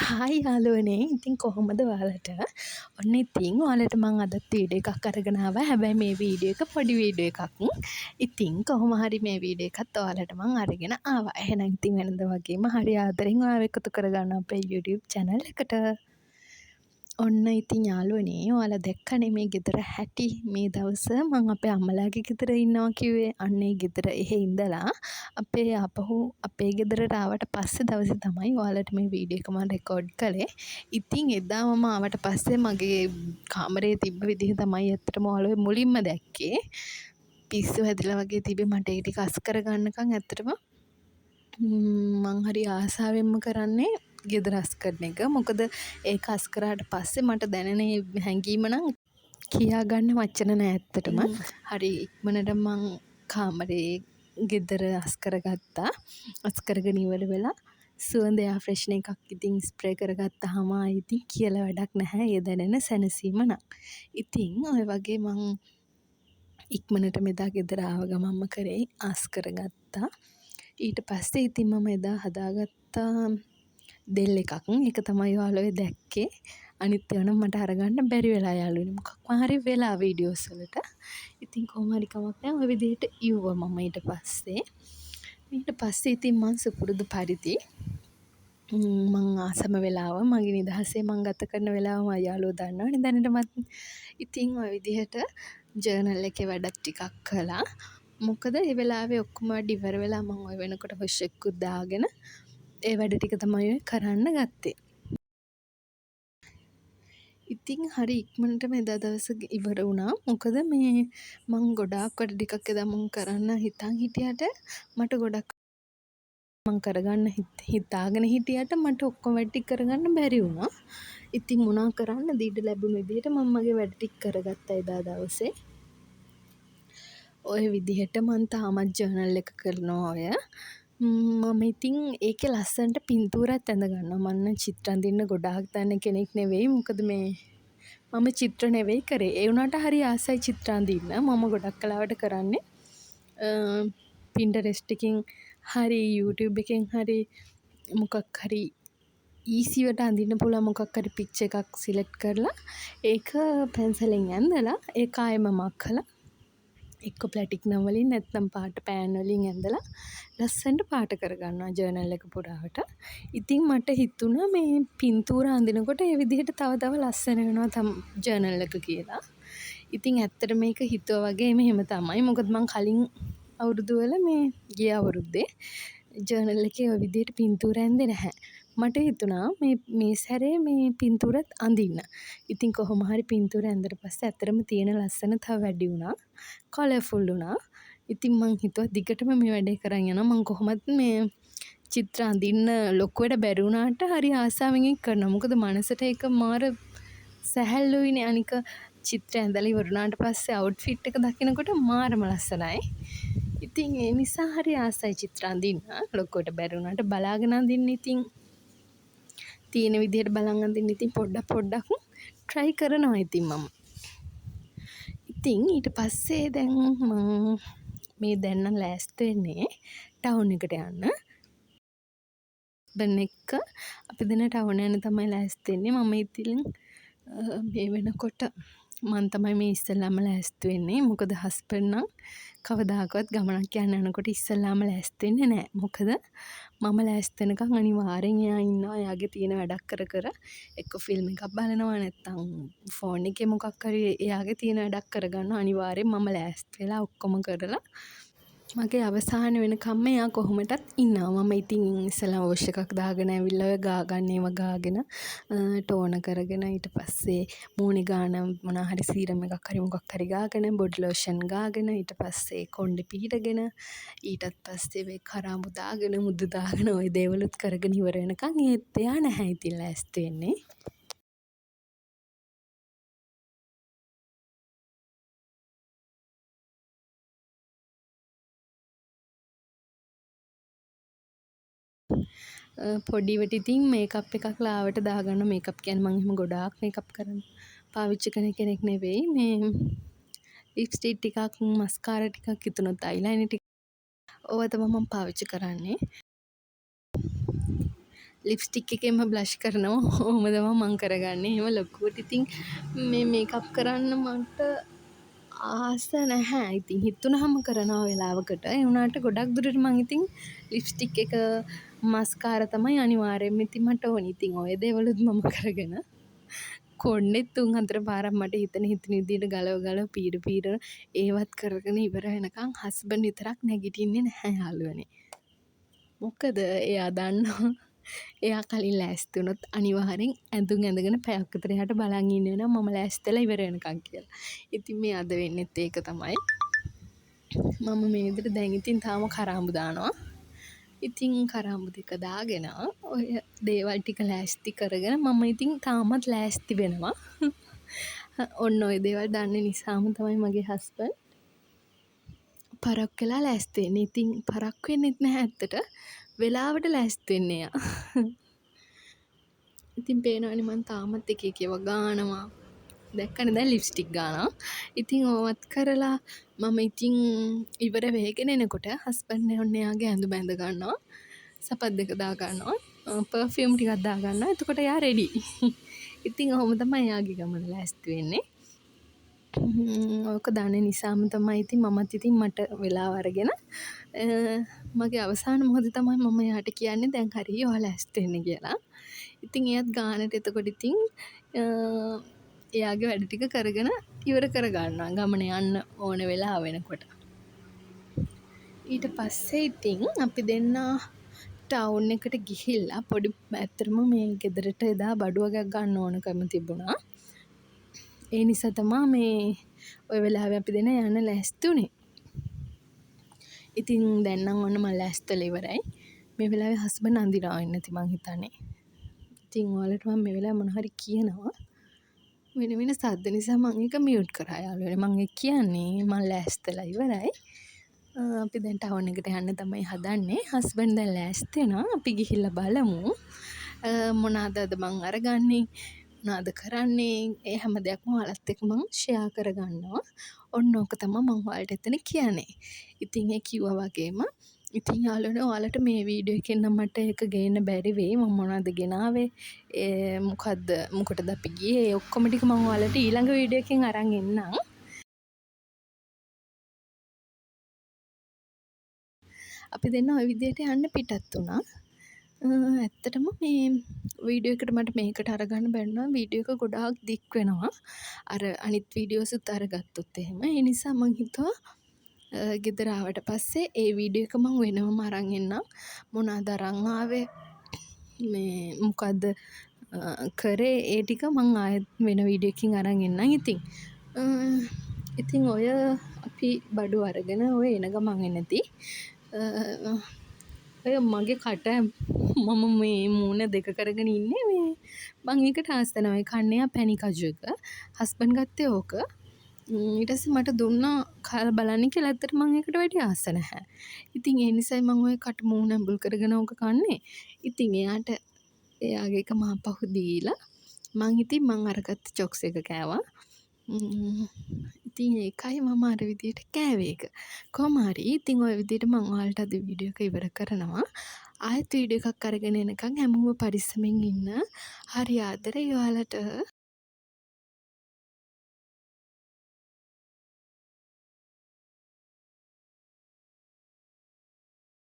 Hi යාළුවනේ. ඉතින් කොහොමද ඔයාලට? ඔන්න ඉතින් ඔයාලට මං අදත් වීඩියෝ එකක් අරගෙන ආවා. හැබැයි මේ වීඩියෝ එක පොඩි වීඩියෝ එකක්. ඉතින් කොහොම හරි මේ වීඩියෝ එකත් ඔයාලට මං අරගෙන ආවා. එහෙනම් ඉතින් වෙනද වගේම හරි ආදරෙන් ඔයාව එකතු කරගන්න අපේ YouTube channel එකට. ඔන්න ඉතින් යාළුවනේ ඔයාලා දැක්කනේ මේ ගෙදර හැටි. මේ දවස මං අපේ අම්මලාගේ ගෙදර ඉන්නවා කිව්වේ. අන්න ඒ ගෙදර එහෙ ඉඳලා අපේ ආපහු අපේ ගෙදරට ආවට පස්සේ දවසේ තමයි ඔයාලට මේ වීඩියෝ එක මම රෙකෝඩ් කළේ. ඉතින් එදා මම ආවට පස්සේ මගේ කාමරේ තිබ්බ විදිහ තමයි ඇත්තටම ඔයාලා මුලින්ම දැක්කේ. පිස්සු හැදිලා වගේ තිබ්බේ. මට ඒ ටික අස් කරගන්නකම් ඇත්තටම මං හරි ආසාවෙන්ම කරන්නේ ගෙදර අස් කරන එක. මොකද ඒක අස් කරාට පස්සේ මට දැනෙන හැඟීම නම් කියාගන්න වචන නෑ ඇත්තටම. හරි ඉක්මනට මං කාමරේ ගෙදර අස් කරගත්තා. අස් කරගෙන ඉවර වෙලා සුවඳ එයාර් ෆ්‍රෙෂ්නර් එකක් ඉතින් ස්ප්‍රේ කරගත්තාම ආයේ ඉතින් කියලා වැඩක් නැහැ. ඒ දැනෙන සැනසීම නම්. ඉතින් ඔය වගේ මං ඉක්මනට මෙදා ගෙදර ආව ගමන්ම කරේ අස් කරගත්තා. ඊට පස්සේ ඉතින් මම එදා හදාගත්තා දෙල් එකක්. ඒක තමයි ඔයාලා දැක්කේ. අනිත් ඒවා නම් මට අරගන්න බැරි වෙලා යාළුවනේ. මොකක්ම හරි වෙලා වීඩියෝස් වලට. ඉතින් කොහොම හරි කමක් නැහැ. ඔය විදිහට ඉව්වා මම ඊට පස්සේ. ඊට පස්සේ ඉතින් මං සුපුරුදු පරිදි මං ආසම වෙලාව මගේ නිදහසේ මං ගත කරන වෙලාව මම යාළුවෝ දන්නවනේ දැනටමත්. ඉතින් ඔය විදිහට ජර්නල් එකේ වැඩක් ටිකක් කළා. මොකද ඒ වෙලාවේ ඔක්කොම වැඩ ඉවර වෙලා මම ඔය වෙනකොට වොෂ් එකකුත් දාගෙන ඒ වැඩ ටික තමයි ඔය කරන්න ගත්තේ. ඉතින් හරි ඉක්මනටම එදා දවස ඉවර වුණා. මොකද මේ මං ගොඩාක් වැඩ ටිකක් එදා මං කරන්න හිතන් හිටියට මට ගොඩක් මං කරගන්න හිතාගෙන හිටියට මට ඔක්කොම වැඩ ටික කරගන්න බැරි වුණා. ඉතින් මොනා කරන්නද ඊට ලැබුණ විදිහට මම මගේ වැඩ ටික කරගත්තා එදා දවසේ. ඔය විදිහට මං තාමත් ජර්නල් එක කරනවා ඔය. මම ඉතින් ඒකේ ලස්සනට පින්තූරත් ඇඳ ගන්නවා. මම චිත්‍ර අඳින්න ගොඩාක් දන්න කෙනෙක් නෙවෙයි. මොකද මේ මම චිත්‍ර නෙවෙයි කරේ. ඒ වුණාට හරි ආසයි චිත්‍ර අඳින්න. මම ගොඩක් කලාවට කරන්නේ Pinterest එකකින් හරි YouTube එකෙන් හරි මොකක් හරි ඊසිවට අඳින්න පුළුවන් මොකක් හරි පික්චර් එකක් සිලෙක්ට් කරලා ඒක පැන්සලෙන් ඇඳලා ඒක ආයෙම මකලා එක්ක ප්ලැටික්නම් වලින් නැත්නම් පාට පෑන් වලින් ඇඳලා ලස්සනට පාට කරගන්නවා ජර්නල් එක පුරාවට. ඉතින් මට හිතුණා මේ පින්තූර අඳිනකොට ඒ විදිහට තව ලස්සන වෙනවා ජර්නල් එක කියලා. ඉතින් ඇත්තට මේක හිතුවා වගේ මෙහෙම තමයි. මොකද මං කලින් අවුරුදු වල මේ ගිය අවුරුද්දේ ජර්නල් එකේ ඔය විදිහට පින්තූර ඇඳේ නැහැ. මට හිතුණා මේ සැරේ මේ පින්තූරත් අඳින්න. ඉතින් කොහොම හරි පින්තූර ඇඳලා පස්සේ ඇත්තටම තියෙන ලස්සන තව වැඩි වුණා. කලර්ෆුල් වුණා. ඉතින් මං හිතුවා දිගටම මේ වැඩේ කරන් යනවා. මං කොහොමත් මේ චිත්‍ර අඳින්න ලොකුවට බැරි වුණාට හරි ආසාවෙන් ඒක කරනවා. මොකද මනසට ඒක මාර සැහැල්ලුයිනේ. අනික චිත්‍ර ඇඳලා ඉවරුණාට පස්සේ අවුට්ෆිට් එක දකිනකොට මාරම ලස්සනයි. ඉතින් ඒ නිසා හරි ආසයි චිත්‍ර අඳින්න. ලොකුවට බැරි වුණාට බලාගෙන අඳින්න ඉතින් තියෙන විදිහට බලන් අඳින්න ඉතින් පොඩ්ඩක් try කරනවා ඉතින් මම. ඉතින් ඊට පස්සේ දැන් මම මේ දැන් නම් ලෑස්ති වෙන්නේ ටවුන් එකට යන්න. දැන් එක්ක අපි දෙන ටවුන් යන තමයි ලෑස්ති වෙන්නේ. මම ඉතින් මේ වෙනකොට මං තමයි මේ ඉස්සෙල්ලාම ලෑස්ති වෙන්නේ. මොකද හස්බන්ඩ් නම් කවදාකවත් ගමනක් යන්න යනකොට ඉස්සෙල්ලාම ලෑස්ති වෙන්නේ නැහැ. මොකද මම ලෑස්ති වෙනකන් අනිවාර්යෙන් එයා ඉන්නවා. එයාගේ තියෙන වැඩක් කර එක්ක ෆිල්ම් එකක් බලනවා නැත්නම් ෆෝන් එකේ මොකක් හරි එයාගේ තියෙන වැඩක් කරගන්නවා. අනිවාර්යෙන් මම ලෑස්ති වෙලා ඔක්කොම කරලා මගේ අවසාන වෙනකම්ම එයා කොහොමටත් ඉන්නවා. මම ඉතින් ඉස්සෙල්ලා වොෂ් එකක් දාගෙන ඇවිල්ලා ඔය ගාගන්න ඒවා ගාගෙන ටෝන කරගෙන ඊට පස්සේ මූණේ ගාන මොනවා හරි සීරම් එකක් හරි මොකක් හරි ගාගෙන බොඩි ලෝෂන් ගාගෙන ඊට පස්සේ කොණ්ඩේ පීරගෙන ඊටත් පස්සේ මේ කරාබු දාගෙන මුද්ද දාගෙන ওই දේවලුත් කරගෙන ඉවර වෙනකන් ඒත් එයා නැහැ ඉතින් ලෑස්ති වෙන්නේ. පොඩිවට ඉතින් මේකප් එකක් ලාවට දාගන්න. මේකප් කියන්නේ මම එහෙම ගොඩාක් මේකප් කරන්න පාවිච්චි කරන කෙනෙක් නෙවෙයි. මේ ලිප්ස්ටික් ටිකක් මස්කාරා ටිකක් ඉතුනොත් අයිලයිනර් ටික ඕවා තමයි මම පාවිච්චි කරන්නේ. ලිප්ස්ටික් එකෙන්ම බ්ලෂ් කරනවා. ඔහොම තමයි මං කරගන්නේ. එහෙම ලොකුවට ඉතින් මේ මේකප් කරන්න මට ආස නැහැ. ඉතින් හිතුනහම කරනවා වෙලාවකට. ඒ වුණාට ගොඩක් දුරට මං ඉතින් ලිප්ස්ටික් එක මස්කාරා තමයි අනිවාර්යෙන්ම ඉතින් මට ඕනි. ඉතින් ඔය දේවලුත් මම කරගෙන කොන්නෙත් 3-4 පාරක් මට හිතෙන විදියට ගලව පීර ඒවත් කරගෙන ඉවර වෙනකන් හස්බන්ඩ් විතරක් නැගිටින්නේ නැහැ යාළුවනේ. මොකද එයා දන්නවා එයා කලින් ලෑස්ති වුණොත් අනිවාර්යෙන් ඇඳුම් ඇඳගෙන පැයක් විතර එයාට බලන් ඉන්න වෙනවා මම ලෑස්තිලා ඉවර වෙනකන් කියලා. ඉතින් මේ අද වෙන්නෙත් ඒක තමයි. මම මේ විදිහට දැන් ඉතින් තාම කරාඹු දානවා. ඉතින් කරාඹු දෙක දාගෙන ඔය දේවල් ටික ලෑස්ති කරගෙන මම ඉතින් තාමත් ලෑස්ති වෙනවා. ඔන්න ඔය දේවල් දන්න නිසාම තමයි මගේ හස්බන්ඩ් පරක් වෙලා ලෑස්ති වෙන්නේ. ඉතින් පරක් වෙන්නෙත් නැහැ ඇත්තට. වෙලාවට ලෑස්ති වෙන්නේ එයා. ඉතින් පේනවනේ මං තාමත් එක ඒවා ගානවා. දැක්කනේ දැන් ලිප්ස්ටික් ගානවා. ඉතින් ඕවත් කරලා මම ඉතින් ඉවර වෙගෙන එනකොට හස්බන්ඩ් ඔන්න එයාගේ ඇඳුම ඇඳ ගන්නවා. සපත් දෙක දා ගන්නවා. පර්ෆියුම් ටිකක් දා ගන්නවා. එතකොට එයා රෙඩි. ඉතින් ඔහොම තමයි එයාගේ ගමන ලෑස්ති වෙන්නේ. ඕක දන්න නිසාම තමයි ඉතින් මමත් ඉතින් මට වෙලාව අරගෙන මගේ අවසාන මොහොතේ තමයි මම එයාට කියන්නේ දැන් හරි ඔයා ලෑස්ති වෙන්න කියලා. ඉතින් එයාත් ගානට එතකොට ඉතින් එයාගේ වැඩ ටික කරගෙන ඉවර කර ගන්නවා ගමන යන්න ඕන වෙලාව වෙනකොට. ඊට පස්සේ ඉතින් අපි දෙන්න ටවුන් එකට ගිහිල්ලා පොඩි ඇත්තටම මේ ගෙදරට එදා බඩු වගේක් ගන්න ඕනකම තිබුණා. ඒ නිසා තමා මේ ඔය වෙලාවේ අපි දෙන්න යන්න ලෑස්ති වුණේ. ඉතින් දැන් නම් ඔන්න මම ලෑස්තිලා ඉවරයි. මේ වෙලාවේ හස්බන්ඩ් අඳිනවා වෙන්න ඇති මං හිතන්නේ. ඉතින් ඔයාලට මම මේ වෙලාවේ මොන හරි කියනවා. වෙන සද්ද නිසා මම ඒක මියුට් කරා යාළුවනේ. මම ඒ කියන්නේ මම ලෑස්තිලා ඉවරයි. අපි දැන් ටවුන් එකට යන්න තමයි හදන්නේ. හස්බන්ඩ් දැන් ලෑස්ති වෙනවා. අපි ගිහිල්ලා බලමු. මොනවාද අද මං අරගන්නේ? මොනවාද කරන්නේ? ඒ හැම දෙයක්ම ඔයාලත් එක්ක මං ෂෙයා කරගන්නවා. ඔන්න ඕක තමයි මං ඔයාලට එතන කියන්නේ. ඉතින් ඒ කිව්වා වගේම ඉතින් යාළුවනේ ඔයාලට මේ වීඩියෝ එකෙන් නම් මට ඒක ගේන්න බැරි වෙයි. මම මොනවද ගෙනාවේ? මොකටද අපි ගියේ? ඒ ඔක්කොම ටික මම ඔයාලට ඊළඟ වීඩියෝ එකෙන් අරන් එන්නම්. අපි දෙන්න ওই විදිහට යන්න පිටත් වුණා. ඇත්තටම මේ වීඩියෝ එකට මට මේකට අරගන්න බැන්නා වීඩියෝ එක ගොඩාක් දික් වෙනවා. අර අනිත් වීඩියෝසුත් අරගත්තොත් එහෙම. ඒ නිසා මං හිතුවා ගෙදර ආවට පස්සේ ඒ වීඩියෝ එක මං වෙනවම අරන් එන්නම්. මොනවාද අරන් ආවේ මේ මොකද්ද කරේ ඒ ටික මං ආයෙත් වෙන වීඩියෝ එකකින් අරන් එන්නම්. ඉතින් ඔය අපි බඩු අරගෙන ඔය එන ගමන් එනදී ඔය මගේ කට මම මේ මූණ දෙක කරගෙන ඉන්නේ මේ මං ඒකට ආස නැහැ. ඔය කන්නේ පැණි කජු එක. හස්බන්ඩ් ගත්තේ ඕක. ඊට පස්සේ මට දුන්නා කාලා බලන්න කියලා. ඇත්තට මං ඒකට වැඩි ආස නැහැ. ඉතින් ඒ නිසායි මං ඔය කට මූණ ඇඹුල් කරගෙන ඕක කන්නේ. ඉතින් එයාට එයාගේ එක මහපහු දීලා මං අරගත්ත චොක්ස් එක කෑවා. ඉතින් ඒකයි මම අර විදියට කෑවේ එක. කොහොම හරි ඉතින් ඔය විදියට මම ඔයාලට අද වීඩියෝ එක ඉවර කරනවා. ආයෙත් වීඩියෝ එකක් අරගෙන එනකන් හැමෝම පරිස්සමෙන් ඉන්න. හරි ආදරේ ඔයාලට.